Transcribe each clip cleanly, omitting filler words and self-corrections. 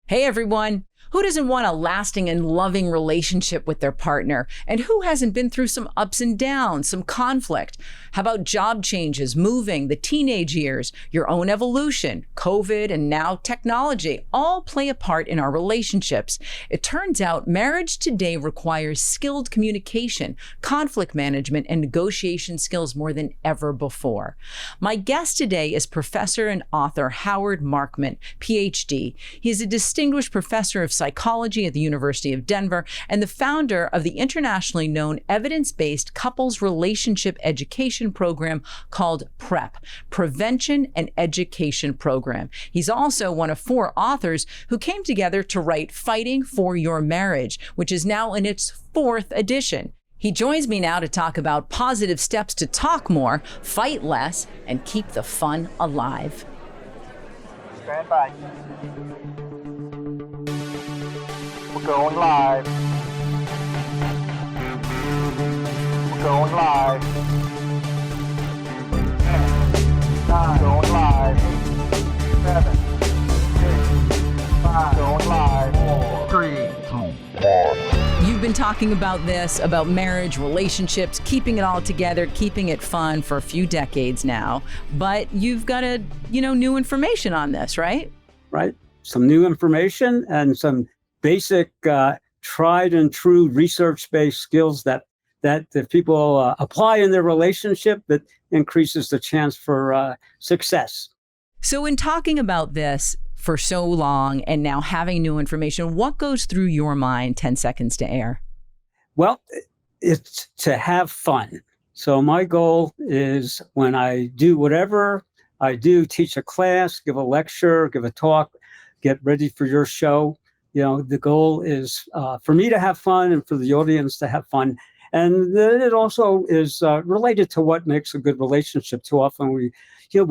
Hey everyone! Who doesn't want a lasting and loving relationship with their partner? And who hasn't been through some ups and downs, some conflict? How about job changes, moving, the teenage years, your own evolution, COVID, and now technology all play a part in our relationships. It turns out marriage today requires skilled communication, conflict management, and negotiation skills more than ever before. My guest today is professor and author Howard Markman, PhD. He is a distinguished professor of psychology at the University of Denver and the founder of the internationally known evidence-based couples relationship education program called PrEP, Prevention and Education Program. He's also one of 4 authors who came together to write Fighting for Your Marriage, which is now in its 4th edition. He joins me now to talk about positive steps to talk more, fight less, and keep the fun alive. Stand by. We're going live. We're going live. 10, 9, going live. 7, 6, 5, going live. 4, 3, 2, 1. You've been talking about this, about marriage, relationships, keeping it all together, keeping it fun for a few decades now. But you've got new information on this, right? Right. Some new information and some basic tried and true research-based skills that people apply in their relationship that increases the chance for success. So in talking about this for so long and now having new information, what goes through your mind 10 seconds to air? Well, it's to have fun. So my goal is when I do whatever I do, teach a class, give a lecture, give a talk, get ready for your show, the goal is for me to have fun and for the audience to have fun. And then it also is related to what makes a good relationship. Too often we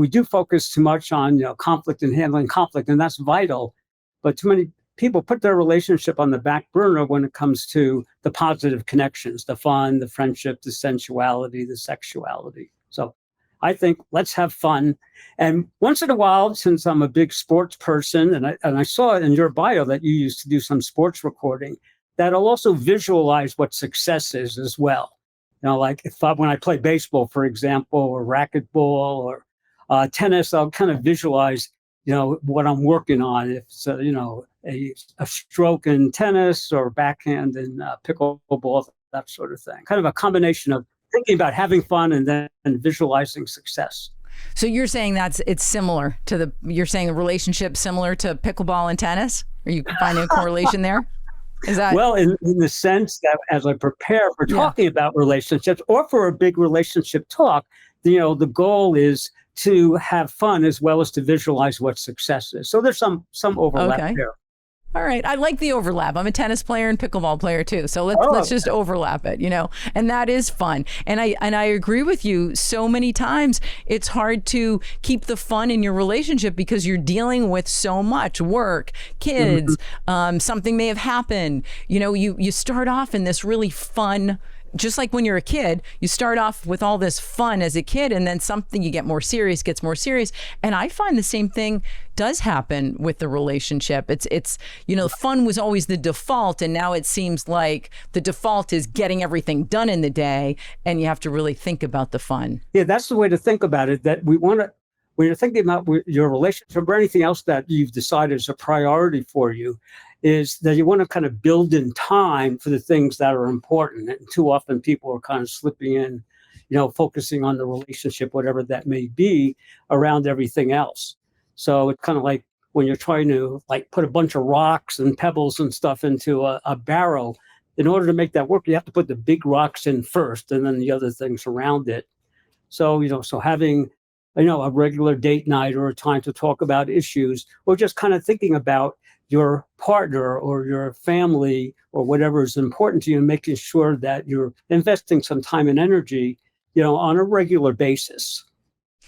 do focus too much on conflict and handling conflict, and that's vital. But too many people put their relationship on the back burner when it comes to the positive connections, the fun, the friendship, the sensuality, the sexuality. So I think let's have fun. And once in a while, since I'm a big sports person, and I saw in your bio that you used to do some sports recording, that'll also visualize what success is as well. Like when I play baseball, for example, or racquetball or tennis, I'll kind of visualize, what I'm working on. If it's, a stroke in tennis or backhand in pickleball, that sort of thing. Kind of a combination of thinking about having fun and then visualizing success. So you're saying it's similar to you're saying the relationship similar to pickleball and tennis? Are you finding a correlation there? Is that well, in the sense that as I prepare for talking about relationships or for a big relationship talk, the goal is to have fun as well as to visualize what success is. So there's some overlap there. All right. I like the overlap. I'm a tennis player and pickleball player too. So let's just overlap it, and that is fun. And I agree with you. So many times it's hard to keep the fun in your relationship because you're dealing with so much work, kids, something may have happened. You start off in this really fun, just like when you're a kid, you start off with all this fun as a kid, and then something you get more serious, gets more serious. And I find the same thing does happen with the relationship. It's fun was always the default, and now it seems like the default is getting everything done in the day, and you have to really think about the fun. Yeah, that's the way to think about it. That we want to, when you're thinking about your relationship or anything else that you've decided is a priority for you, is that you want to kind of build in time for the things that are important. And too often people are kind of slipping in, focusing on the relationship, whatever that may be, around everything else. So it's kind of like when you're trying to put a bunch of rocks and pebbles and stuff into a barrel. In order to make that work, you have to put the big rocks in first and then the other things around it. So, so having, a regular date night or a time to talk about issues, or just kind of thinking about your partner or your family or whatever is important to you, and making sure that you're investing some time and energy, on a regular basis.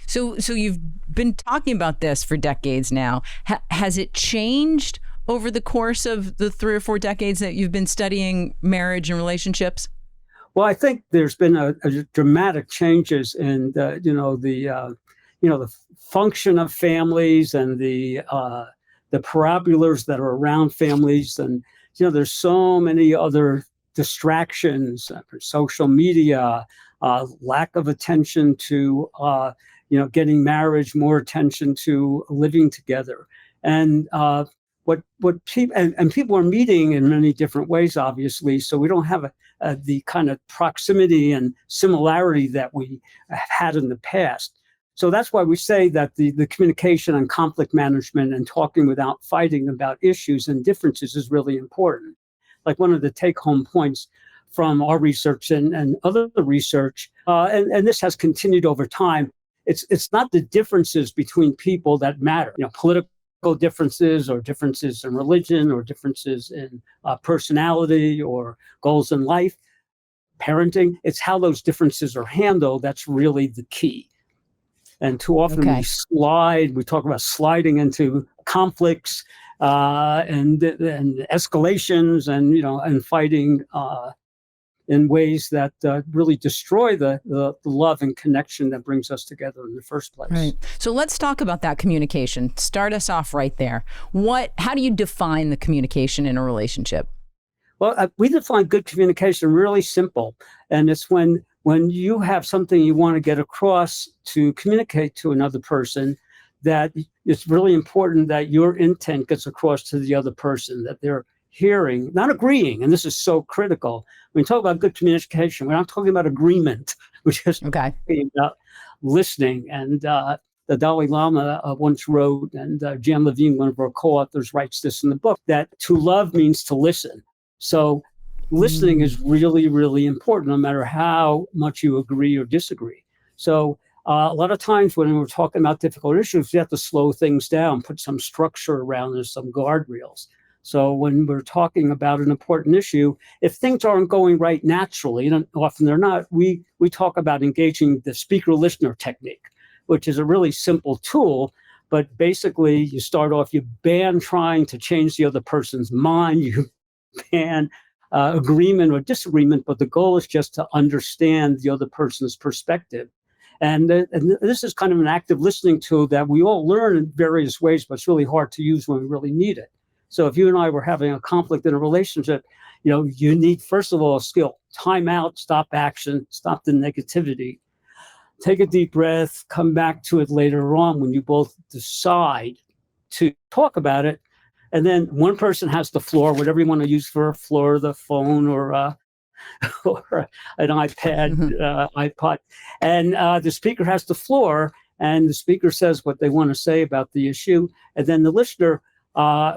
So you've been talking about this for decades now. Has it changed over the course of the 3 or 4 decades that you've been studying marriage and relationships? Well, I think there's been a dramatic changes in the function of families and the the parabolars that are around families. And, there's so many other distractions, social media, lack of attention to, getting marriage, more attention to living together. And what people and people are meeting in many different ways, obviously. So we don't have the kind of proximity and similarity that we have had in the past. So that's why we say that the communication and conflict management and talking without fighting about issues and differences is really important. Like one of the take-home points from our research and other research, and this has continued over time, it's not the differences between people that matter. Political differences or differences in religion or differences in personality or goals in life, parenting. It's how those differences are handled that's really the key. And too often we talk about sliding into conflicts and escalations and fighting in ways that really destroy the love and connection that brings us together in the first place. Right. So let's talk about that communication. Start us off right there. How do you define the communication in a relationship? Well, we define good communication really simple. And it's when you have something you want to get across to communicate to another person, that it's really important that your intent gets across to the other person, that they're hearing, not agreeing. And this is so critical. When we talk about good communication, we're not talking about agreement. We're just talking about listening. And the Dalai Lama once wrote, and Jan Levine, one of our co-authors, writes this in the book, that to love means to listen. So listening is really, really important, no matter how much you agree or disagree. So a lot of times when we're talking about difficult issues, you have to slow things down, put some structure around it, some guardrails. So when we're talking about an important issue, if things aren't going right naturally, and often they're not, we talk about engaging the speaker-listener technique, which is a really simple tool. But basically, you start off, you ban trying to change the other person's mind, you ban agreement or disagreement, but the goal is just to understand the other person's perspective. And this is kind of an active listening tool that we all learn in various ways, but it's really hard to use when we really need it. So if you and I were having a conflict in a relationship, you need, first of all, a skill: time out, stop action, stop the negativity, take a deep breath, come back to it later on when you both decide to talk about it. And then one person has the floor, whatever you want to use for a floor, the phone or an iPad, iPod. And the speaker has the floor, and the speaker says what they want to say about the issue. And then the listener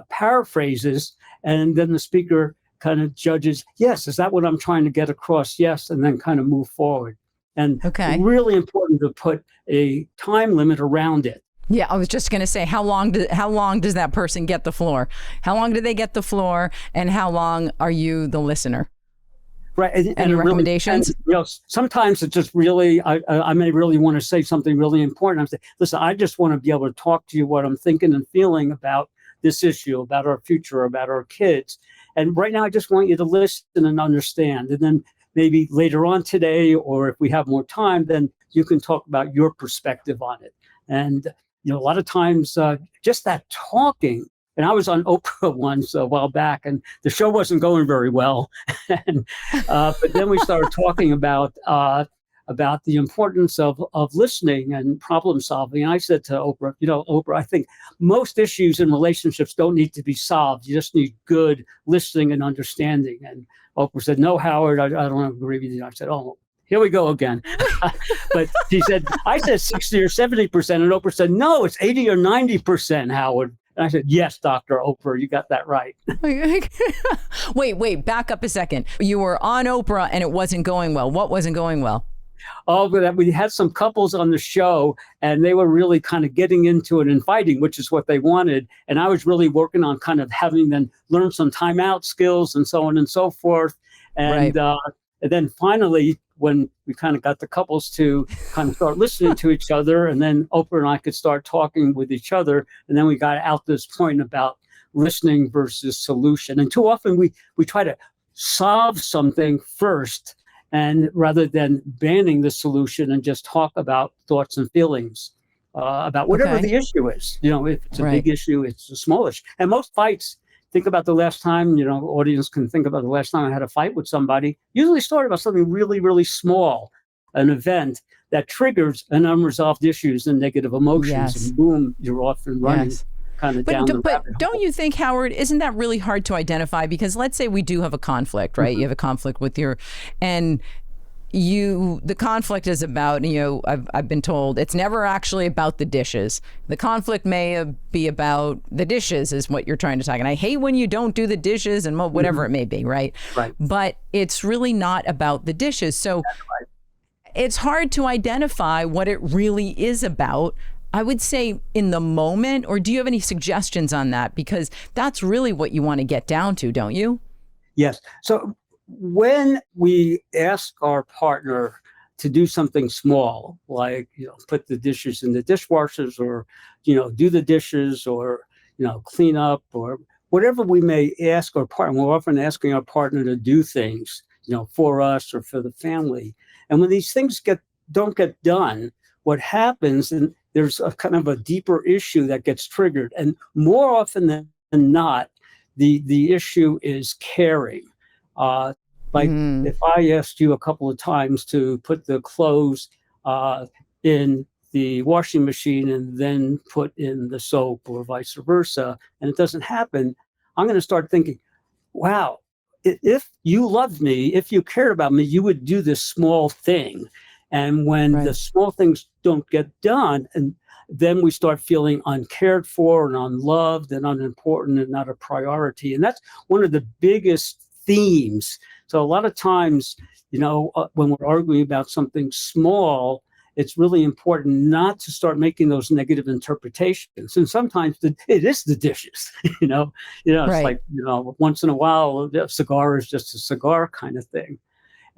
paraphrases, and then the speaker kind of judges, yes, is that what I'm trying to get across? Yes, and then kind of move forward. And really important to put a time limit around it. Yeah, I was just going to say, how long does that person get the floor? How long do they get the floor, and how long are you the listener? Right. Any recommendations? Really, sometimes it's just really, I may really want to say something really important. I'm saying, listen, I just want to be able to talk to you what I'm thinking and feeling about this issue, about our future, about our kids. And right now, I just want you to listen and understand. And then maybe later on today, or if we have more time, then you can talk about your perspective on it. And a lot of times, just that talking. And I was on Oprah once a while back, and the show wasn't going very well. But then we started talking about the importance of listening and problem solving. And I said to Oprah, Oprah, I think most issues in relationships don't need to be solved. You just need good listening and understanding. And Oprah said, no, Howard, I don't agree with you. I said, oh, here we go again. But she said, I said 60 or 70%. And Oprah said, no, it's 80 or 90%, Howard. And I said, yes, Dr. Oprah, you got that right. Wait, back up a second. You were on Oprah and it wasn't going well. What wasn't going well? Oh, but we had some couples on the show, and they were really kind of getting into it and fighting, which is what they wanted. And I was really working on kind of having them learn some timeout skills and so on and so forth. And, and then finally, when we kind of got the couples to kind of start listening to each other, and then Oprah and I could start talking with each other. And then we got out this point about listening versus solution. And too often we try to solve something first, and rather than banning the solution and just talk about thoughts and feelings. about whatever Okay. the issue is. If it's a Right. big issue, it's a small issue. And most fights, think about the last time, audience can think about the last time I had a fight with somebody, usually start about something really, really small, an event that triggers an unresolved issues and negative emotions, Yes. and boom, you're off and running Yes. kind of But down the but rabbit don't hole. you think, Howard, isn't that really hard to identify? Because let's say we do have a conflict, right? You have a conflict with and the conflict is about, I've been told it's never actually about the dishes. The conflict may be about the dishes is what you're trying to talk. And I hate when you don't do the dishes and whatever it may be, right? Right. But it's really not about the dishes. So it's hard to identify what it really is about. I would say in the moment, or do you have any suggestions on that? Because that's really what you want to get down to, don't you? Yes. So when we ask our partner to do something small, like, put the dishes in the dishwashers, or, do the dishes, or, clean up, or whatever we may ask our partner, we're often asking our partner to do things, for us or for the family. And when these things don't get done, what happens, and there's a kind of a deeper issue that gets triggered. And more often than not, the issue is caring. Like if I asked you a couple of times to put the clothes in the washing machine and then put in the soap, or vice versa, and it doesn't happen, I'm going to start thinking, wow, if you loved me, if you cared about me, you would do this small thing. And when the Right. small things don't get done, and then we start feeling uncared for and unloved and unimportant and not a priority. And that's one of the biggest themes. So a lot of times, when we're arguing about something small, it's really important not to start making those negative interpretations. And sometimes it is the dishes, it's Right. like, once in a while, a cigar is just a cigar kind of thing.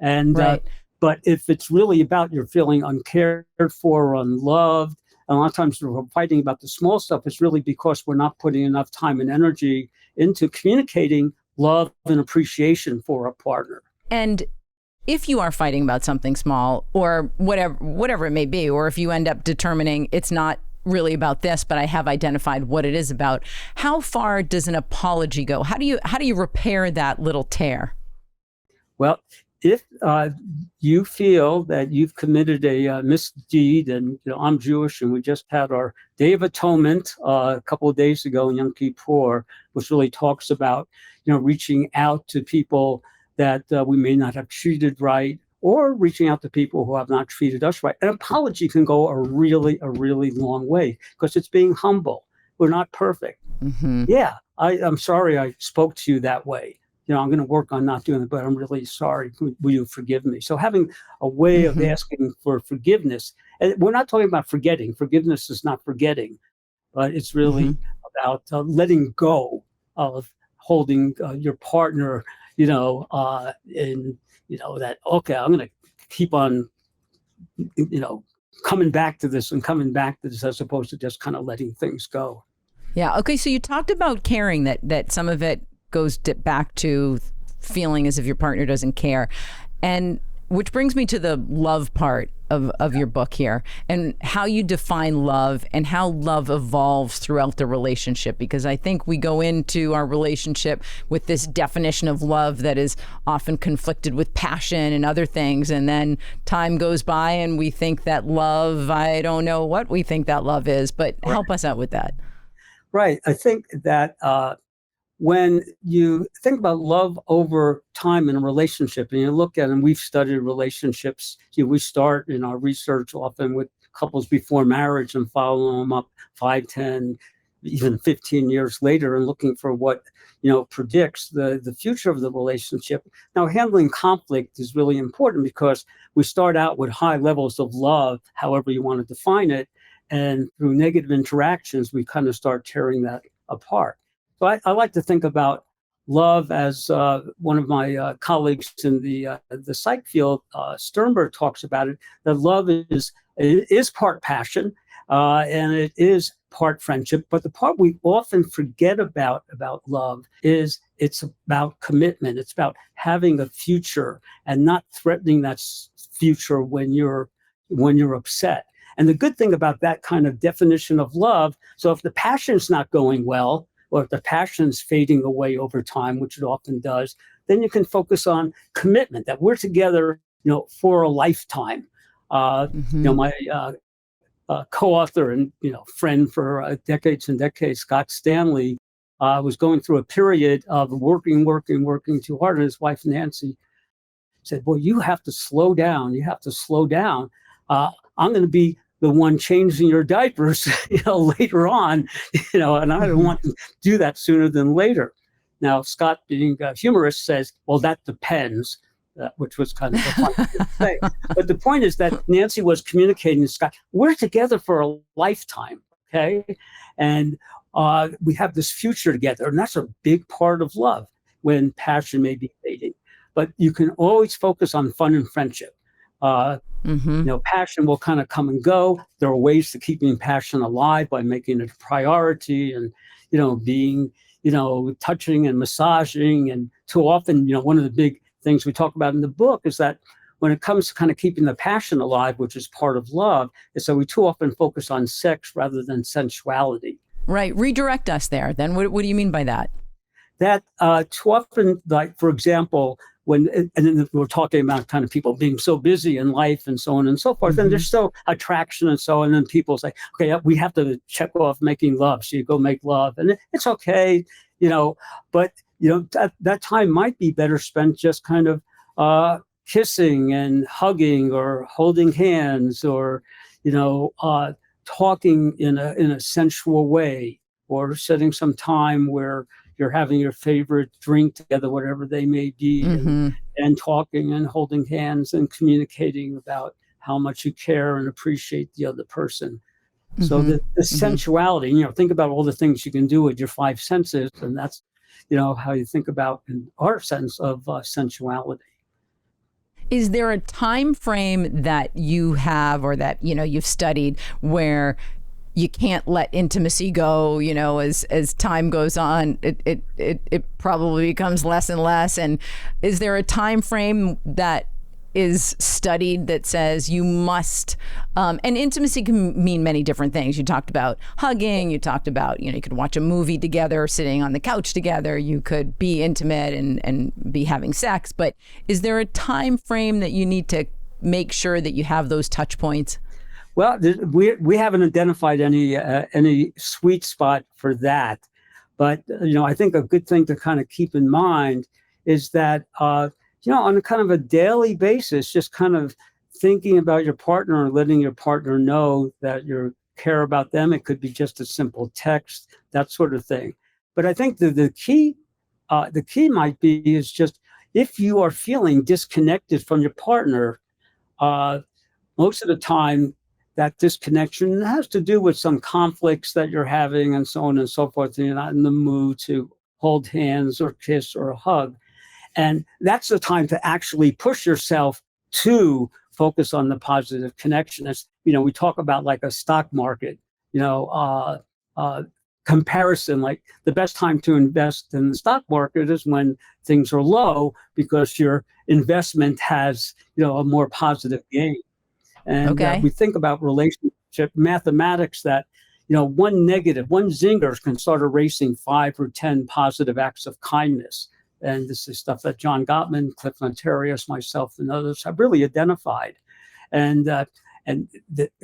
And, Right. but if it's really about you're feeling uncared for or unloved, and a lot of times we're fighting about the small stuff, it's really because we're not putting enough time and energy into communicating love and appreciation for a partner. And if you are fighting about something small or whatever it may be, or if you end up determining it's not really about this, but I have identified what it is about, how far does an apology go? How do you repair that little tear? Well, if you feel that you've committed a misdeed, and I'm Jewish, and we just had our Day of Atonement a couple of days ago in Yom Kippur, which really talks about reaching out to people that we may not have treated right, or reaching out to people who have not treated us right. An apology can go a really long way, because it's being humble. We're not perfect. Mm-hmm. Yeah, I'm sorry I spoke to you that way. I'm going to work on not doing it, but I'm really sorry. Will you forgive me? So having a way of asking for forgiveness, and we're not talking about forgetting. Forgiveness is not forgetting, but it's really about letting go of holding your partner, in, that, okay, I'm going to keep on, coming back to this and coming back to this, as opposed to just kind of letting things go. Yeah. Okay. So you talked about caring, that some of it goes back to feeling as if your partner doesn't care. And which brings me to the love part of your book here, and how you define love and how love evolves throughout the relationship. Because I think we go into our relationship with this definition of love that is often conflicted with passion and other things. And then time goes by and we think that love, I don't know what we think that love is, but help us out with that. Right. I think that when you think about love over time in a relationship, and you look at, and we've studied relationships, we start in our research often with couples before marriage and follow them up 5, 10, even 15 years later, and looking for what predicts the future of the relationship. Now, handling conflict is really important, because we start out with high levels of love, however you want to define it, and through negative interactions, we kind of start tearing that apart. So I like to think about love as one of my colleagues in the psych field, Sternberg, talks about it, that love is part passion, and it is part friendship. But the part we often forget about love is it's about commitment. It's about having a future and not threatening that future when you're upset. And the good thing about that kind of definition of love, so if the passion's not going well, or if the passion's fading away over time, which it often does, then you can focus on commitment, that we're together, for a lifetime. My co-author and friend for decades and decades, Scott Stanley, was going through a period of working too hard, and his wife Nancy said, "Well, you have to slow down. You have to slow down. I'm going to be the one changing your diapers, later on, and I don't want to do that sooner than later." Now, Scott, being a humorist, says, "Well, that depends," which was kind of a funny thing to say. But the point is that Nancy was communicating to Scott, we're together for a lifetime, okay? And we have this future together, and that's a big part of love when passion may be fading. But you can always focus on fun and friendship. Passion will kind of come and go. There are ways to keeping passion alive by making it a priority and, being, touching and massaging. And too often, one of the big things we talk about in the book is that when it comes to kind of keeping the passion alive, which is part of love, is that we too often focus on sex rather than sensuality. Right. Redirect us there. Then what do you mean by that? That too often, like, for example, and then we're talking about kind of people being so busy in life and so on and so forth, and there's still attraction and so on, and then people say, okay, we have to check off making love, so you go make love, and it's okay, but that time might be better spent just kind of kissing and hugging or holding hands or talking in a sensual way, or setting some time where you're having your favorite drink together, whatever they may be, and talking and holding hands and communicating about how much you care and appreciate the other person. So the sensuality, think about all the things you can do with your five senses, and that's, how you think about in our sense of sensuality. Is there a time frame that you have or that, you've studied where you can't let intimacy go, as time goes on, it probably becomes less and less? And is there a time frame that is studied that says you must, and intimacy can mean many different things. You talked about hugging, you talked about, you could watch a movie together, sitting on the couch together, you could be intimate and be having sex, but is there a time frame that you need to make sure that you have those touch points? Well, we haven't identified any sweet spot for that, but I think a good thing to kind of keep in mind is that on a kind of a daily basis, just kind of thinking about your partner and letting your partner know that you care about them. It could be just a simple text, that sort of thing. But I think the key might be is just if you are feeling disconnected from your partner, most of the time, that disconnection has to do with some conflicts that you're having and so on and so forth. And you're not in the mood to hold hands or kiss or hug. And that's the time to actually push yourself to focus on the positive connection. As we talk about like a stock market, comparison, like the best time to invest in the stock market is when things are low because your investment has, a more positive gain. And we think about relationship mathematics that, one zinger can start erasing 5 or 10 positive acts of kindness. And this is stuff that John Gottman, Cliff Notarius, myself, and others have really identified. And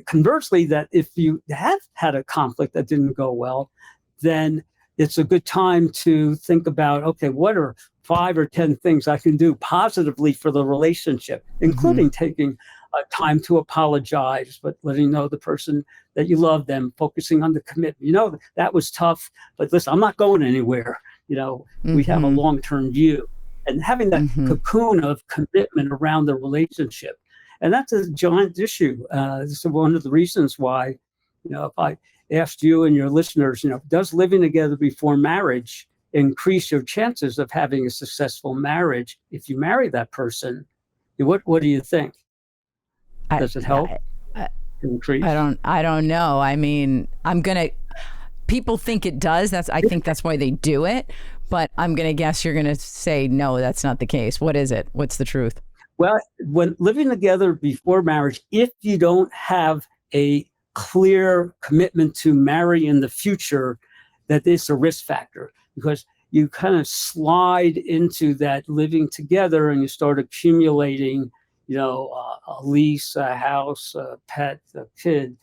conversely, that if you have had a conflict that didn't go well, then it's a good time to think about, okay, what are 5 or 10 things I can do positively for the relationship, including taking time to apologize, but letting know the person that you love them, focusing on the commitment. That was tough, but listen, I'm not going anywhere. We have a long-term view, and having that cocoon of commitment around the relationship. And that's a giant issue. This is one of the reasons why, if I asked you and your listeners, does living together before marriage increase your chances of having a successful marriage? If you marry that person, what do you think? Does it help increase? I don't know. I mean, people think it does. I think that's why they do it. But I'm going to guess you're going to say, no, that's not the case. What is it? What's the truth? Well, when living together before marriage, if you don't have a clear commitment to marry in the future, that is a risk factor, because you kind of slide into that living together and you start accumulating, a lease, a house, a pet, a kid.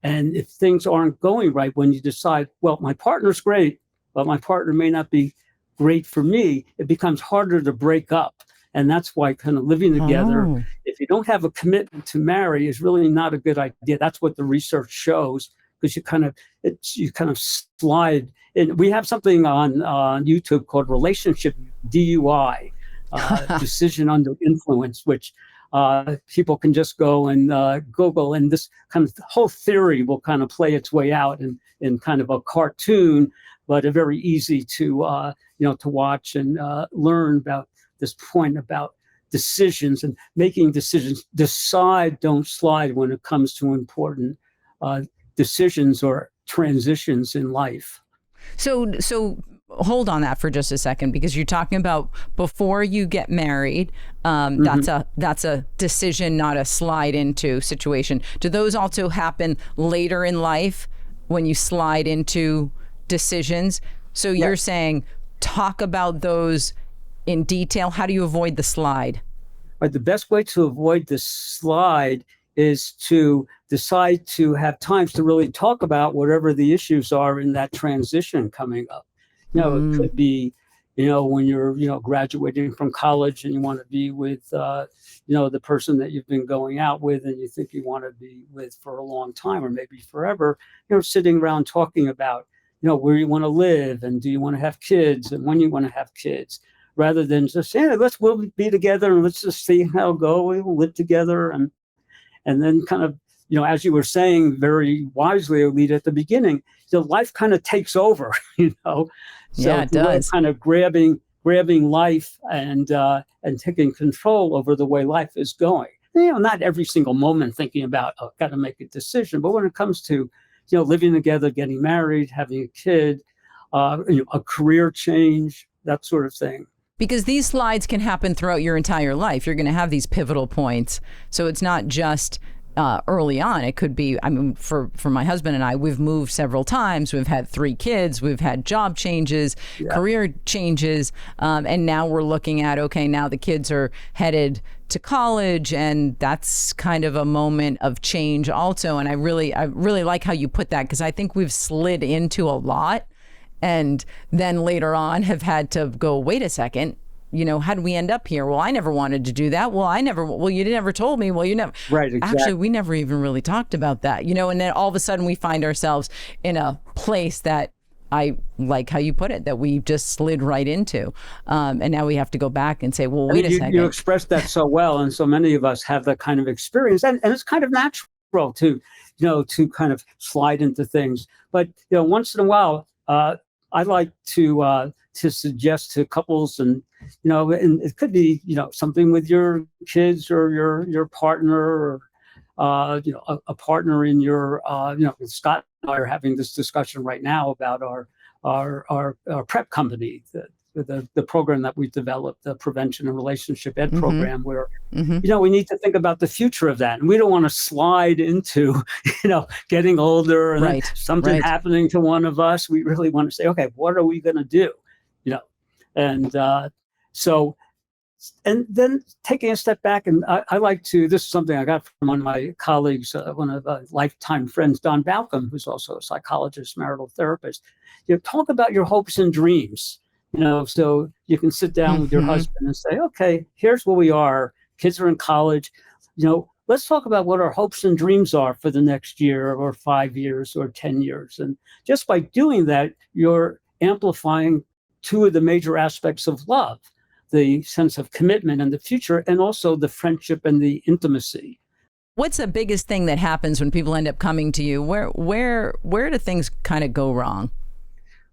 And if things aren't going right, when you decide, well, my partner's great, but my partner may not be great for me, it becomes harder to break up. And that's why kind of living together, Oh. if you don't have a commitment to marry, is really not a good idea. That's what the research shows, because you kind of slide. And we have something on YouTube called relationship DUI, decision under influence, which people can just go and Google, and this kind of whole theory will kind of play its way out in kind of a cartoon, but a very easy to watch and learn about this point about decisions and making decisions. Decide, don't slide when it comes to important decisions or transitions in life. So hold on that for just a second, because you're talking about before you get married. That's a decision, not a slide into situation. Do those also happen later in life when you slide into decisions? So you're saying talk about those in detail. How do you avoid the slide? Right. The best way to avoid the slide is to decide to have times to really talk about whatever the issues are in that transition coming up. It could be, when you're, graduating from college and you want to be with, the person that you've been going out with and you think you want to be with for a long time or maybe forever, sitting around talking about, where you want to live and do you want to have kids and when you want to have kids, rather than just saying, we'll be together and let's just see how it goes. We'll live together. And then kind of, as you were saying very wisely, Alita, at the beginning, life kind of takes over, So Yeah, it does. Kind of grabbing life and taking control over the way life is going. Not every single moment thinking about, got to make a decision. But when it comes to, living together, getting married, having a kid, a career change, that sort of thing. Because these slides can happen throughout your entire life. You're going to have these pivotal points. So it's not just early on. It could be, for my husband and I, we've moved several times. We've had 3 kids. We've had job changes, career changes. And now we're looking at, okay, now the kids are headed to college. And that's kind of a moment of change also. And I really like how you put that, because I think we've slid into a lot. And then later on have had to go, wait a second, how did we end up here? Well, I never wanted to do that. Well, you never told me. Well, you never. Right, exactly. Actually, we never even really talked about that, and then all of a sudden we find ourselves in a place that I like how you put it, that we just slid right into. And now we have to go back and say, well, wait a second. You expressed that so well. And so many of us have that kind of experience. And it's kind of natural to kind of slide into things. But, once in a while, I like to suggest to couples, and and it could be something with your kids or your partner, or a partner in your Scott and I are having this discussion right now about our prep company, the program that we've developed, the prevention and relationship ed program, where we need to think about the future of that, and we don't want to slide into getting older and then something happening to one of us. We really want to say, okay, what are we going to do? And so, and then taking a step back, and I like to, this is something I got from one of my colleagues, one of lifetime friends, Don Balcom, who's also a psychologist, marital therapist. Talk about your hopes and dreams. So you can sit down with your husband and say, okay, here's where we are. Kids are in college. Let's talk about what our hopes and dreams are for the next year or 5 years or 10 years. And just by doing that, you're amplifying 2 of the major aspects of love, the sense of commitment and the future, and also the friendship and the intimacy. What's the biggest thing that happens when people end up coming to you? Where do things kind of go wrong?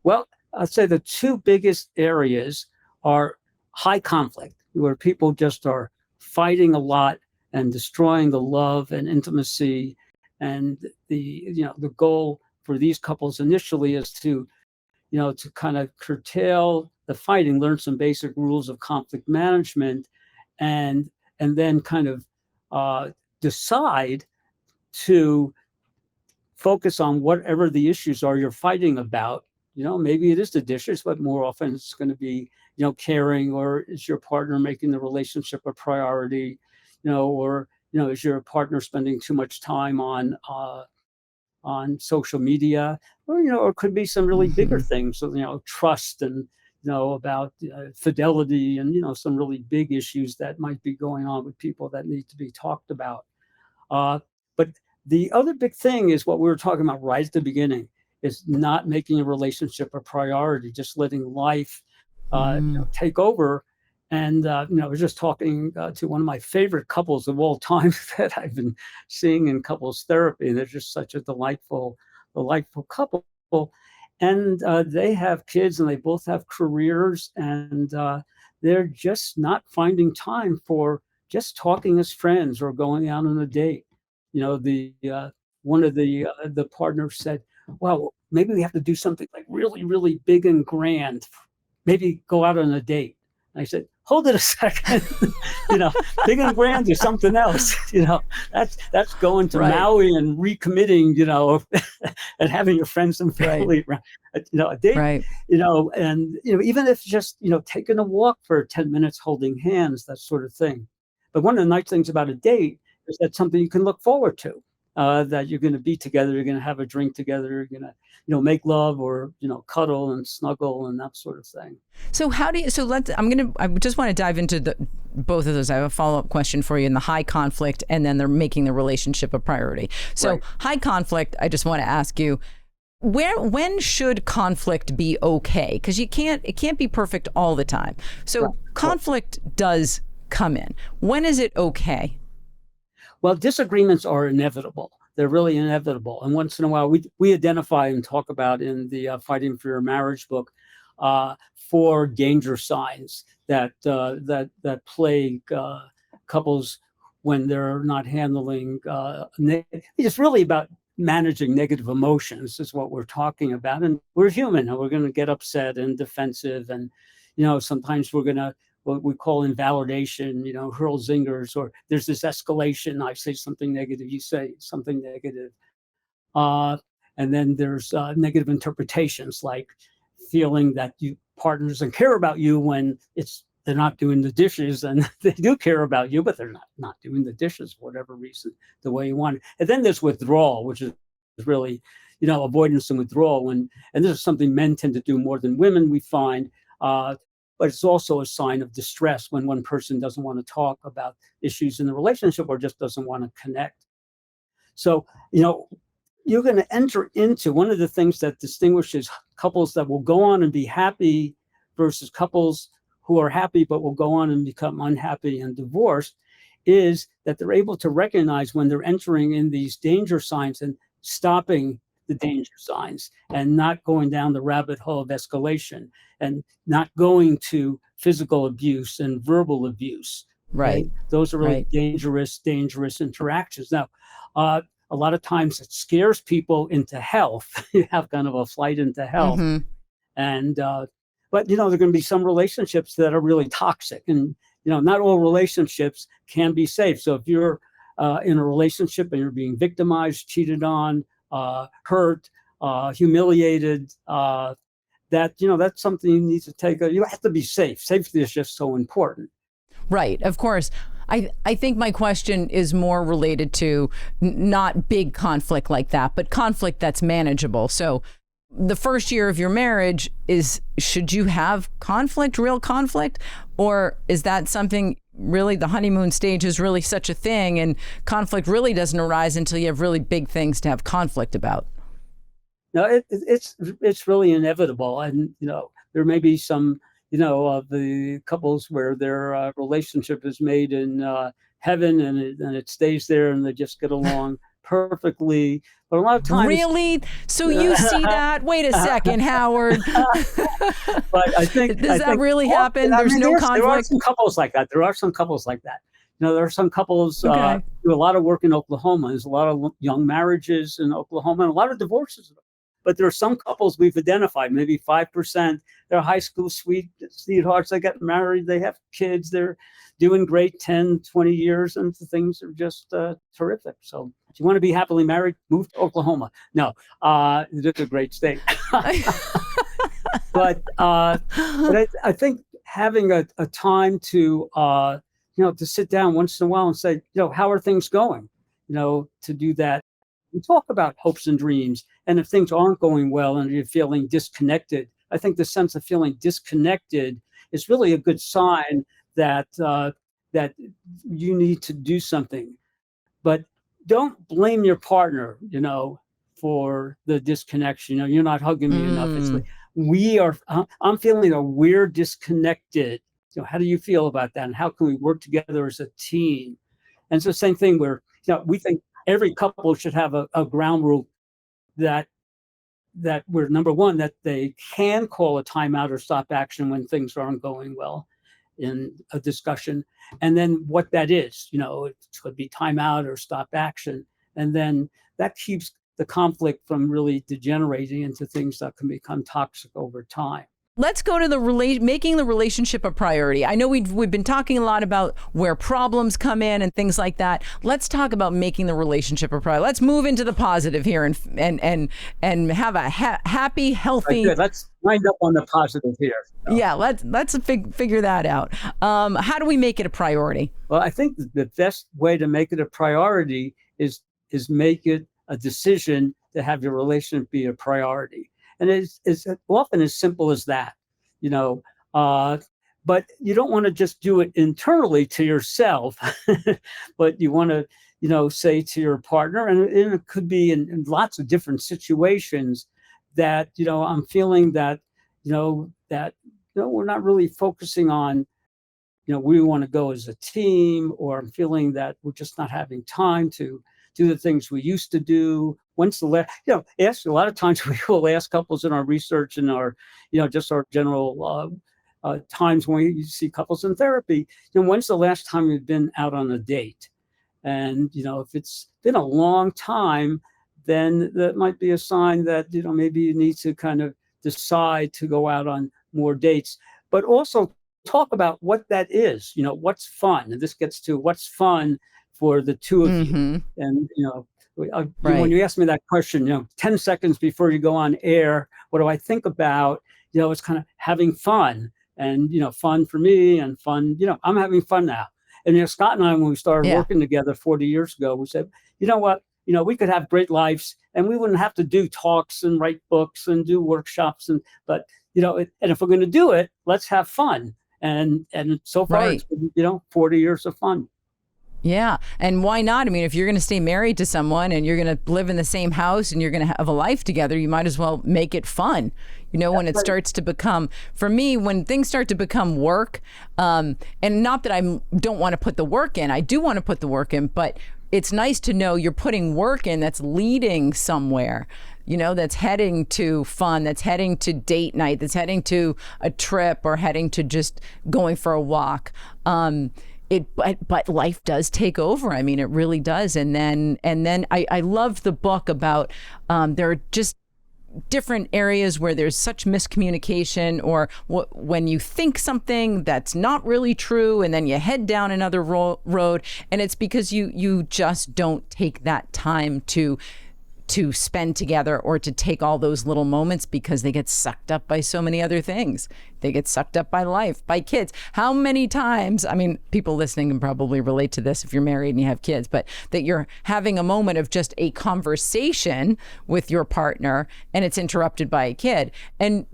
Well, I'd say the 2 biggest areas are high conflict, where people just are fighting a lot and destroying the love and intimacy. And the goal for these couples initially is to kind of curtail the fighting, learn some basic rules of conflict management, and then kind of decide to focus on whatever the issues are you're fighting about. Maybe it is the dishes, but more often it's going to be, caring, or is your partner making the relationship a priority, or, is your partner spending too much time on social media, or it could be some really bigger Mhm. things, so, trust and, about fidelity and, some really big issues that might be going on with people that need to be talked about. But the other big thing is what we were talking about right at the beginning, is not making a relationship a priority, just letting life Mm. take over. And I was just talking to one of my favorite couples of all time that I've been seeing in couples therapy. They're just such a delightful couple. And they have kids, and they both have careers, and they're just not finding time for just talking as friends or going out on a date. The one of the partners said, "Well, maybe we have to do something like really, really big and grand. Maybe go out on a date." And I said, "Hold it a second. you know, Big and grand is something else. That's going to Right. Maui and recommitting. And having your friends and Right. family around. A date. Right. And even if just taking a walk for 10 minutes, holding hands, that sort of thing. But one of the nice things about a date is that something you can look forward to. That you're going to be together, you're going to have a drink together, you're going to, make love, or cuddle and snuggle and that sort of thing. So how do you? So I just want to dive into both of those. I have a follow up question for you in the high conflict, and then they're making the relationship a priority. So Right. high conflict, I just want to ask you, when should conflict be okay? Because it can't be perfect all the time. So Right. conflict does come in. When is it okay? Well, disagreements are inevitable. They're really inevitable. And once in a while, we identify and talk about in the Fighting for Your Marriage book 4 danger signs that plague couples when they're not handling. It's really about managing negative emotions, is what we're talking about. And we're human, and we're going to get upset and defensive, and sometimes we're going to, what we call invalidation, hurl zingers, or there's this escalation. I say something negative, you say something negative. Uh, and then there's negative interpretations, like feeling that you partner doesn't care about you when they're not doing the dishes, and they do care about you, but they're not doing the dishes for whatever reason, the way you want it. And then there's withdrawal, which is really, avoidance and withdrawal. And this is something men tend to do more than women, we find. But it's also a sign of distress when one person doesn't want to talk about issues in the relationship, or just doesn't want to connect. So, you're going to enter into one of the things that distinguishes couples that will go on and be happy versus couples who are happy but will go on and become unhappy and divorced, is that they're able to recognize when they're entering in these danger signs and stopping the danger signs, and not going down the rabbit hole of escalation, and not going to physical abuse and verbal abuse. Right. Okay? Those are really Right. dangerous interactions. Now, a lot of times it scares people into health. You have kind of a flight into health. Hmm. And but there are going to be some relationships that are really toxic, and not all relationships can be safe. So if you're in a relationship and you're being victimized, cheated on, hurt, humiliated, that's something you need to take. You have to be safe. Safety is just so important. Right, of course. I think my question is more related to not big conflict like that, but conflict that's manageable. So the first year of your marriage should you have conflict, real conflict? Or is that something really, the honeymoon stage is really such a thing, and conflict really doesn't arise until you have really big things to have conflict about? No, it's really inevitable. And there may be some of the couples where their relationship is made in heaven, and it stays there, and they just get along perfectly. But a lot of times, Really? So you see that? Wait a second, Howard. but I think Does that really well, happen? I There's mean, no there are conflict? some couples like that. There are some couples like that. There are some couples Okay. do a lot of work in Oklahoma. There's a lot of young marriages in Oklahoma, and a lot of divorces. But there are some couples we've identified, maybe 5%. They're high school sweethearts. They get married. They have kids. They're doing great 10, 20 years, and things are just terrific. So you want to be happily married? Move to Oklahoma. No, it's a great state. But I think having a time to to sit down once in a while and say, how are things going? To do that. We talk about hopes and dreams, and if things aren't going well and you're feeling disconnected, I think the sense of feeling disconnected is really a good sign that that you need to do something. But don't blame your partner, for the disconnection. You're not hugging me enough. It's like I'm feeling that we're disconnected. How do you feel about that? And how can we work together as a team? And it's the same thing where we think every couple should have a ground rule that we're, number one, that they can call a timeout or stop action when things aren't going well in a discussion. And then what that is, it could be timeout or stop action. And then that keeps the conflict from really degenerating into things that can become toxic over time. Let's go to making the relationship a priority. I know we've been talking a lot about where problems come in and things like that. Let's talk about making the relationship a priority. Let's move into the positive here and have a happy, healthy. Good. Let's wind up on the positive here. Yeah, let's figure that out. How do we make it a priority? Well, I think the best way to make it a priority is make it a decision to have your relationship be a priority. And it's often as simple as that, but you don't want to just do it internally to yourself, but you want to, say to your partner, and it could be in lots of different situations that, I'm feeling that, we're not really focusing on, we want to go as a team, or I'm feeling that we're just not having time to do the things we used to do. When's the last, ask a lot of times we will ask couples in our research and our, just our general times when you see couples in therapy, when's the last time you've been out on a date? And, if it's been a long time, then that might be a sign that, maybe you need to kind of decide to go out on more dates, but also talk about what that is, what's fun. And this gets to what's fun for the two of you. And, when you ask me that question, 10 seconds before you go on air, what do I think about? It's kind of having fun, and, fun for me and fun, I'm having fun now. And, Scott and I, when we started working together 40 years ago, we said, what, we could have great lives and we wouldn't have to do talks and write books and do workshops. But and if we're going to do it, let's have fun. And so far, it's been, 40 years of fun. Yeah. And why not? I mean, if you're going to stay married to someone and you're going to live in the same house and you're going to have a life together, you might as well make it fun. When it starts to become, for me, when things start to become work, and not that I don't want to put the work in, I do want to put the work in, but it's nice to know you're putting work in that's leading somewhere, that's heading to fun, that's heading to date night, that's heading to a trip, or heading to just going for a walk. But life does take over. I mean, it really does. And then I love the book about there are just different areas where there's such miscommunication, or when you think something that's not really true, and then you head down another road, and it's because you just don't take that time to spend together, or to take all those little moments, because they get sucked up by so many other things. They get sucked up by life, by kids. How many times, I mean, people listening can probably relate to this if you're married and you have kids, but that you're having a moment of just a conversation with your partner and it's interrupted by a kid. And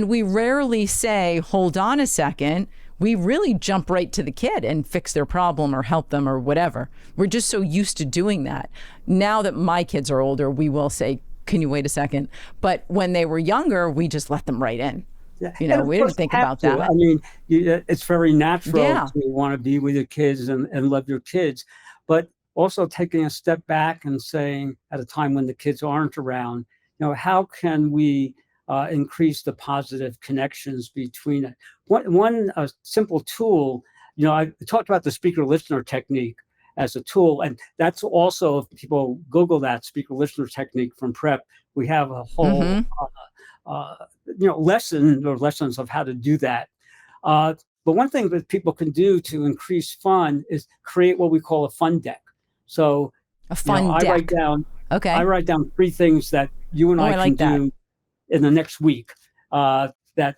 we rarely say, hold on a second. We really jump right to the kid and fix their problem or help them or whatever. We're just so used to doing that. Now that my kids are older, we will say, can you wait a second? But when they were younger, we just let them right in. Yeah. We didn't think about that. I mean, it's very natural to want to be with your kids and love your kids, but also taking a step back and saying, at a time when the kids aren't around, how can we increase the positive connections between it? One simple tool, I talked about the speaker listener technique as a tool, and that's also, if people Google that speaker listener technique from PrEP, we have a whole lesson or lessons of how to do that. But one thing that people can do to increase fun is create what we call a fun deck. So A You know, fun deck. I Okay. write down three things that you and Oh, I I can like that. do in the next week that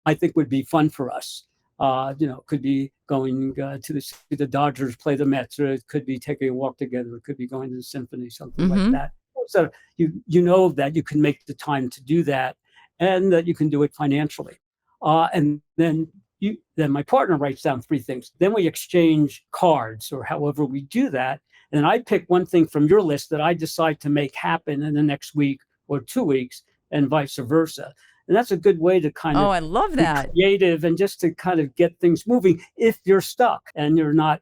I think would be fun for us. You know, could be going to see the Dodgers play the Mets, or it could be taking a walk together. It could be going to the symphony, something like Mm-hmm. that. So you know that you can make the time to do that, and that you can do it financially. And then my partner writes down three things. Then we exchange cards, or however we do that. And I pick one thing from your list that I decide to make happen in the next week or 2 weeks, and vice versa. And that's a good way to kind Oh, of I love be that. creative and just to kind of get things moving if you're stuck and you're not,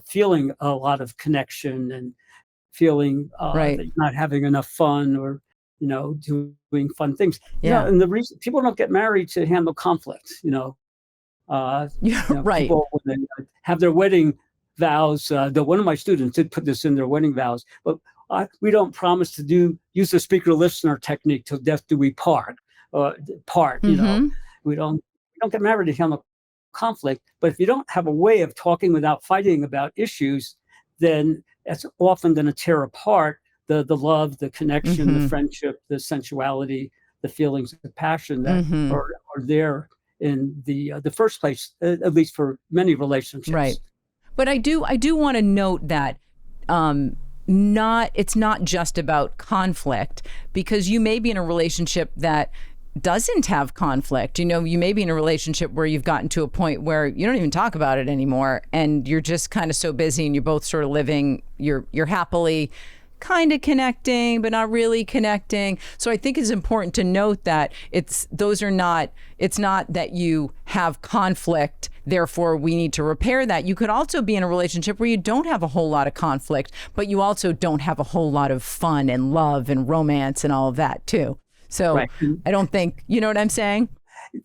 feeling a lot of connection and feeling Right. that you're not having enough fun, or, doing fun things. Yeah. And the reason people don't get married to handle conflict, uh, Yeah. Right. people when they have their wedding vows. One of my students did put this in their wedding vows, but we don't promise to use the speaker listener technique till death do we part. Mm-hmm. We don't get married to handle conflict. But if you don't have a way of talking without fighting about issues, then that's often going to tear apart the love, the connection, the Mm-hmm. friendship, the sensuality, the feelings of passion that Mm-hmm. are there in the first place, at least for many Right. relationships. But I do want to note that um not it's not just about conflict, because you may be in a relationship that doesn't have conflict. You may be in a relationship where you've gotten to a point where you don't even talk about it anymore, and you're just kind of so busy, and you're both sort of living, you're happily kind of connecting but not really connecting. So I think it's important to note that it's not that you have conflict, therefore we need to repair that. You could also be in a relationship where you don't have a whole lot of conflict, but you also don't have a whole lot of fun and love and romance and all of that too. So Right. And I don't think, you know what I'm saying?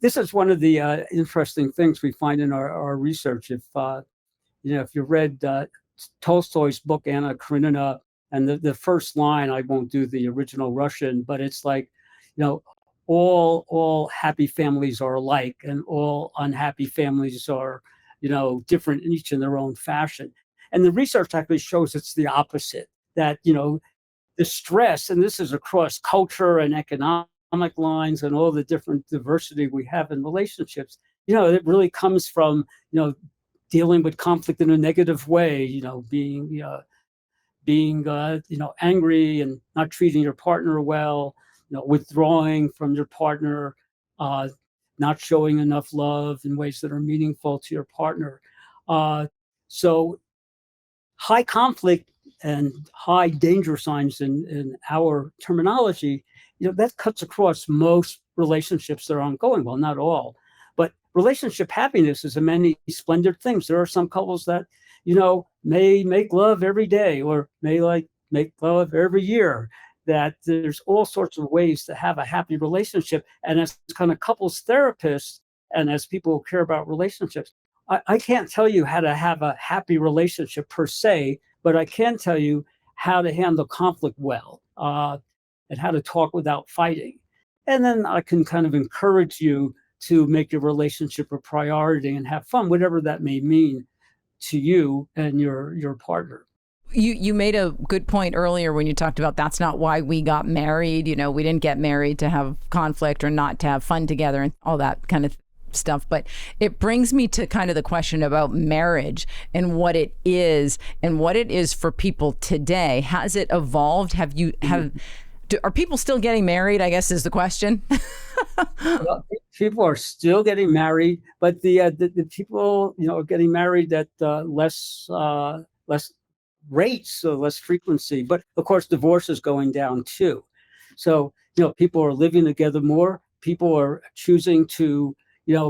this is one of the interesting things we find in our research. If you read Tolstoy's book Anna Karenina, and the first line, I won't do the original Russian, but it's like, you know, all happy families are alike, and all unhappy families are, different, each in their own fashion. And the research actually shows it's the opposite. That the stress, and this is across culture and economic lines and all the different diversity we have in relationships. It really comes from dealing with conflict in a negative way. Being angry and not treating your partner well, withdrawing from your partner, uh, not showing enough love in ways that are meaningful to your partner. So high conflict and high danger signs in our terminology, that cuts across most relationships that are ongoing. Well, not all, but relationship happiness is a many splendid things. There are some couples that, may make love every day, or may make love every year. That there's all sorts of ways to have a happy relationship. And as kind of couples therapists, and as people who care about relationships, I can't tell you how to have a happy relationship per se, but I can tell you how to handle conflict well, and how to talk without fighting. And then I can kind of encourage you to make your relationship a priority and have fun, whatever that may mean to you and your partner. You made a good point earlier when you talked about that's not why we got married. We didn't get married to have conflict or not to have fun together and all that kind of stuff. But it brings me to kind of the question about marriage and what it is for people today. Has it evolved? Are people still getting married, I guess is the question. Well, people are still getting married, but the people are getting married at less rates, so less frequency. But of course, divorce is going down too. So people are living together more. People are choosing to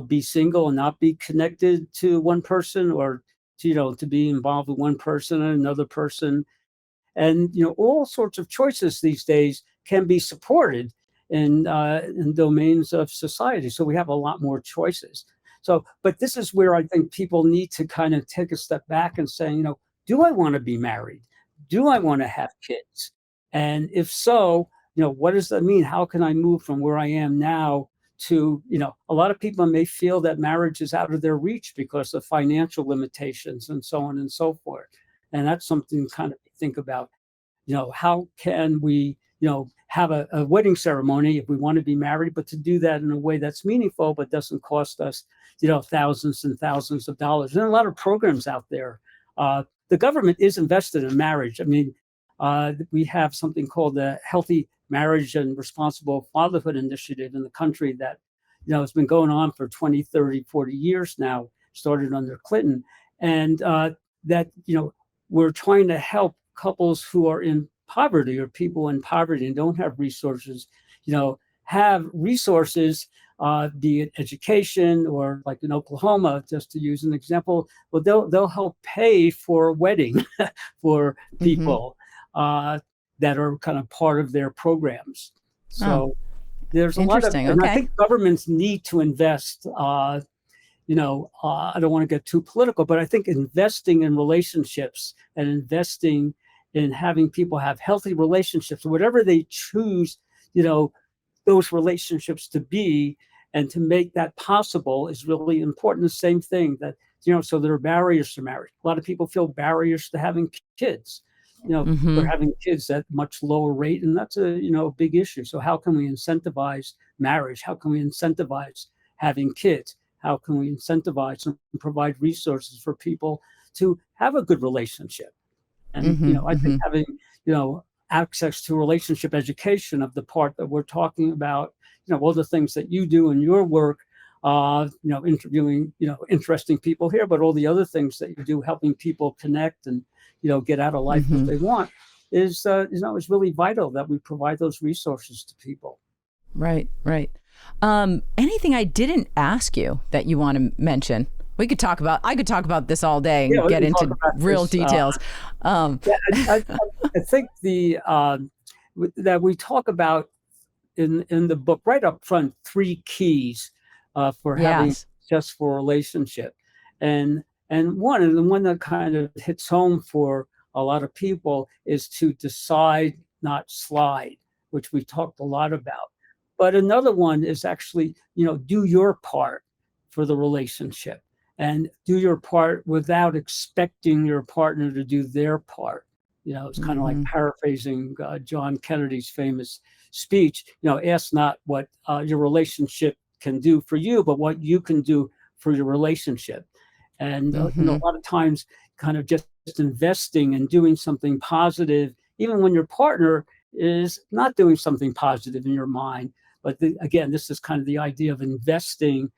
be single and not be connected to one person, or to be involved with one person and another person. And all sorts of choices these days can be supported in domains of society. So we have a lot more choices. So, but this is where I think people need to kind of take a step back and say, do I want to be married? Do I want to have kids? And if so, what does that mean? How can I move from where I am now to, a lot of people may feel that marriage is out of their reach because of financial limitations and so on and so forth. And that's something to kind of think about. How can we, have a wedding ceremony if we want to be married, but to do that in a way that's meaningful, but doesn't cost us, thousands and thousands of dollars. And a lot of programs out there. The government is invested in marriage. I mean, we have something called the Healthy Marriage and Responsible Fatherhood Initiative in the country that, has been going on for 20, 30, 40 years now, started under Clinton. And that, we're trying to help couples who are in poverty or people in poverty and don't have resources, have resources, be it education or like in Oklahoma, just to use an example, well, they'll help pay for a wedding for people that are kind of part of their programs. So there's a lot of, and I think governments need to invest. I don't want to get too political, but I think investing in relationships and investing in having people have healthy relationships, whatever they choose, those relationships to be, and to make that possible is really important. The same thing that, so there are barriers to marriage. A lot of people feel barriers to having kids. We're having kids at much lower rate, and that's a big issue. So how can we incentivize marriage? How can we incentivize having kids? How can we incentivize and provide resources for people to have a good relationship? And I think having access to relationship education of the part that we're talking about, all the things that you do in your work, interviewing interesting people here, but all the other things that you do, helping people connect and get out of life what they want, is really vital that we provide those resources to people. Right. Anything I didn't ask you that you want to mention? I could talk about this all day and get into real details. I think that we talk about in the book right up front 3 keys for having a successful relationship, and one that kind of hits home for a lot of people is to decide, not slide, which we talked a lot about. But another one is actually, do your part for the relationship, and do your part without expecting your partner to do their part. It's kind of like paraphrasing John Kennedy's famous speech, ask not what your relationship can do for you, but what you can do for your relationship. And a lot of times kind of just investing and doing something positive, even when your partner is not doing something positive in your mind. But again, this is kind of the idea of investing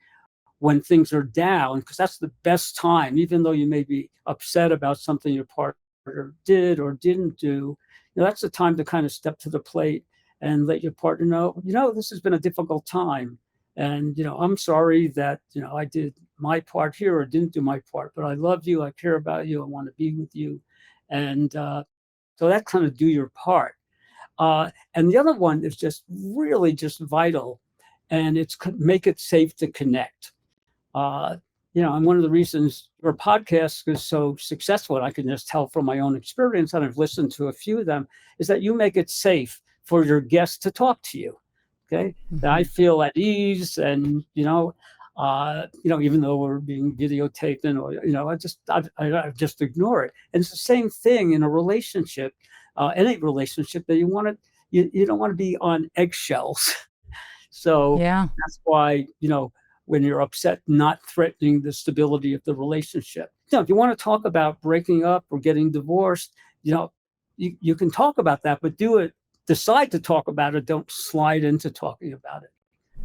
when things are down, because that's the best time, even though you may be upset about something your partner did or didn't do, that's the time to kind of step to the plate and let your partner know, this has been a difficult time. And, I'm sorry that, I did my part here or didn't do my part, but I love you. I care about you. I want to be with you. And so that kind of do your part. And the other one is just really just vital, and it's make it safe to connect. And one of the reasons your podcast is so successful, and I can just tell from my own experience, and I've listened to a few of them, is that you make it safe for your guests to talk to you. Okay, that I feel at ease, and even though we're being videotaped, and I just ignore it. And it's the same thing in a relationship, any relationship that you don't want to be on eggshells. So that's why when you're upset, not threatening the stability of the relationship. If you want to talk about breaking up or getting divorced, you can talk about that, but decide to talk about it. Don't slide into talking about it.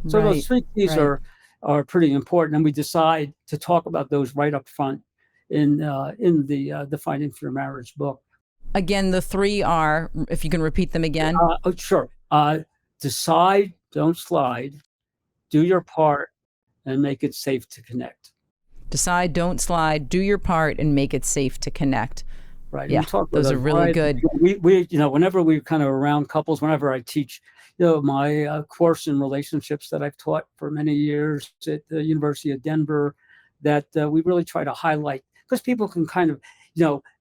So those 3 keys are pretty important, and we decide to talk about those right up front in the Defining for Your Marriage book. Again, the 3 are, if you can repeat them again. Sure. Decide, don't slide, do your part, and make it safe to connect. Decide, don't slide, do your part, and make it safe to connect. Right. Yeah, those are really good. We whenever we're kind of around couples, whenever I teach, my course in relationships that I've taught for many years at the University of Denver, that we really try to highlight, because people can kind of,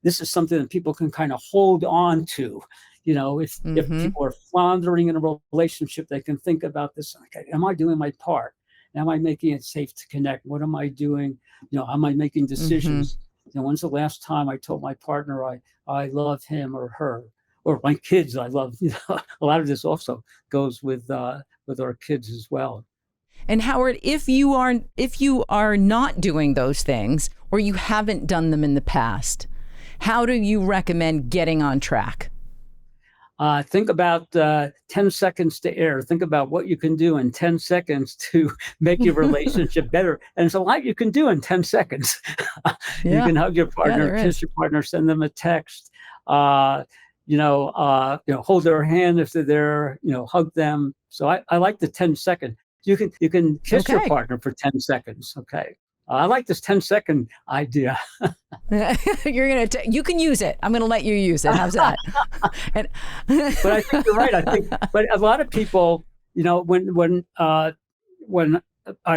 this is something that people can kind of hold on to. If people are floundering in a relationship, they can think about this. Okay, am I doing my part? Am I making it safe to connect? What am I doing? Am I making decisions when's the last time I told my partner I love him or her, or my kids I love? A lot of this also goes with our kids as well. And Howard, if you are not doing those things, or you haven't done them in the past, how do you recommend getting on track? Think about 10 seconds to air. Think about what you can do in 10 seconds to make your relationship better. And there's a lot you can do in 10 seconds. You can hug your partner, kiss your partner, send them a text, hold their hand if they're there, hug them. So I like the 10-second. You can kiss your partner for 10 seconds. Okay. I like this 10-second idea. You can use it. I'm going to let you use it. How's that? But I think you're right. But a lot of people, when I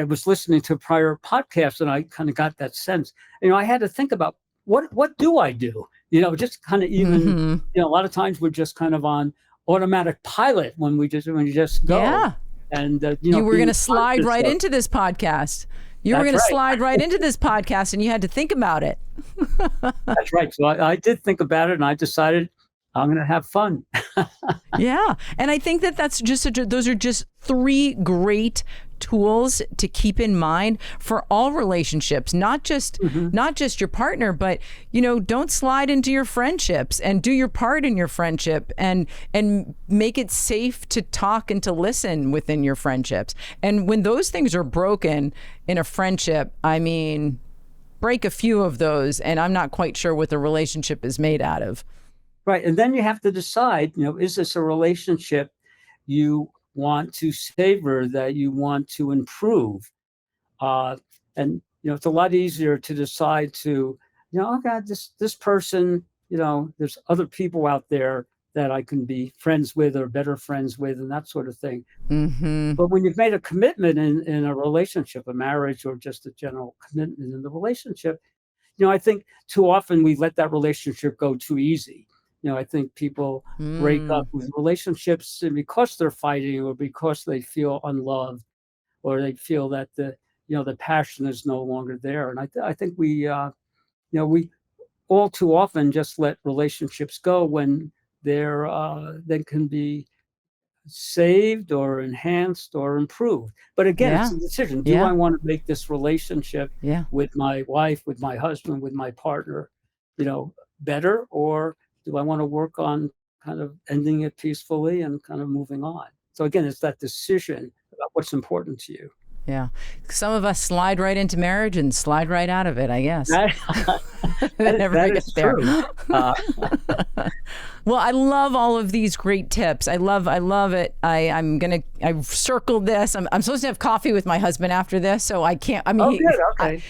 was listening to prior podcasts and I kind of got that sense, I had to think about what do I do? Just kind of even, a lot of times we're just kind of on automatic pilot when you just go. Yeah. And you were going to slide right into this podcast. You were going to slide right into this podcast, and you had to think about it. That's right. So I did think about it, and I decided I'm going to have fun. Yeah. And I think those are just 3 great tools to keep in mind for all relationships, not just your partner, but don't slide into your friendships, and do your part in your friendship, and make it safe to talk and to listen within your friendships. And when those things are broken in a friendship, break a few of those, and I'm not quite sure what the relationship is made out of. Right. And then you have to decide, is this a relationship you want to savor, that you want to improve? And it's a lot easier to decide to, oh God, this person, there's other people out there that I can be friends with or better friends with, and that sort of thing. Mm-hmm. But when you've made a commitment in a relationship, a marriage, or just a general commitment in the relationship, I think too often we let that relationship go too easy. I think people break up with relationships because they're fighting, or because they feel unloved, or they feel that the passion is no longer there. And I think we all too often just let relationships go when they can be saved or enhanced or improved. But again, it's a decision. Do I want to make this relationship with my wife, with my husband, with my partner, better, or do I want to work on kind of ending it peacefully and kind of moving on? So again, it's that decision about what's important to you. Yeah. Some of us slide right into marriage and slide right out of it, I guess. That never is true. Well, I love all of these great tips. I love it. I've circled this. I'm supposed to have coffee with my husband after this, so I can't. Good. Okay.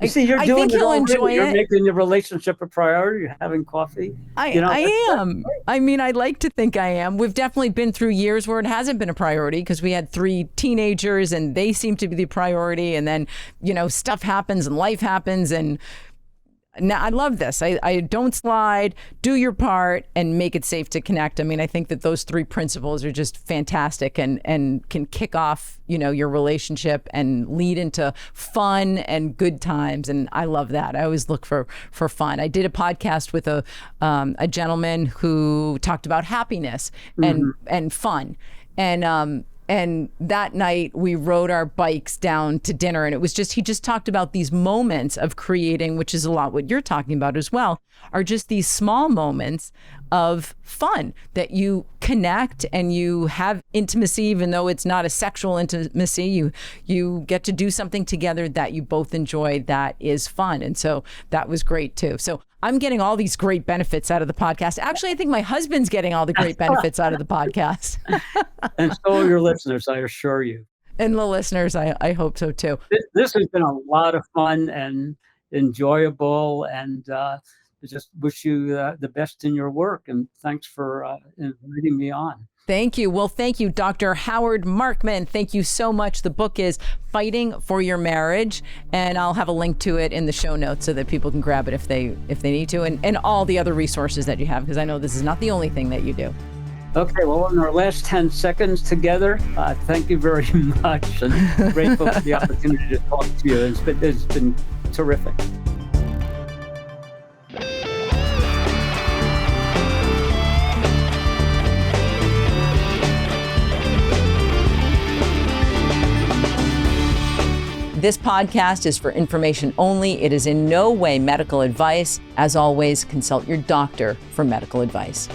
You see, you're doing it already. You're making your relationship a priority. You're having coffee. I am. I'd like to think I am. We've definitely been through years where it hasn't been a priority because we had 3 teenagers and they seem to be the priority. And then, stuff happens and life happens. And now I love this. I don't slide, do your part, and make it safe to connect. I think that those 3 principles are just fantastic and can kick off, your relationship and lead into fun and good times. And I love that. I always look for fun. I did a podcast with a gentleman who talked about happiness and fun. And that night we rode our bikes down to dinner, and he just talked about these moments of creating, which is a lot what you're talking about as well, are just these small moments of fun that you connect and you have intimacy, even though it's not a sexual intimacy. You get to do something together that you both enjoy that is fun. And so that was great too. So I'm getting all these great benefits out of the podcast. Actually, I think my husband's getting all the great benefits out of the podcast. And so are your listeners, I assure you. And the listeners, I hope so too. This has been a lot of fun and enjoyable, and I just wish you the best in your work. And thanks for inviting me on. Thank you. Well, thank you, Dr. Howard Markman. Thank you so much. The book is Fighting for Your Marriage, and I'll have a link to it in the show notes so that people can grab it if they need to, and all the other resources that you have, because I know this is not the only thing that you do. Okay, well, in our last 10 seconds together, thank you very much, and grateful for the opportunity to talk to you. It's been terrific. This podcast is for information only. It is in no way medical advice. As always, consult your doctor for medical advice.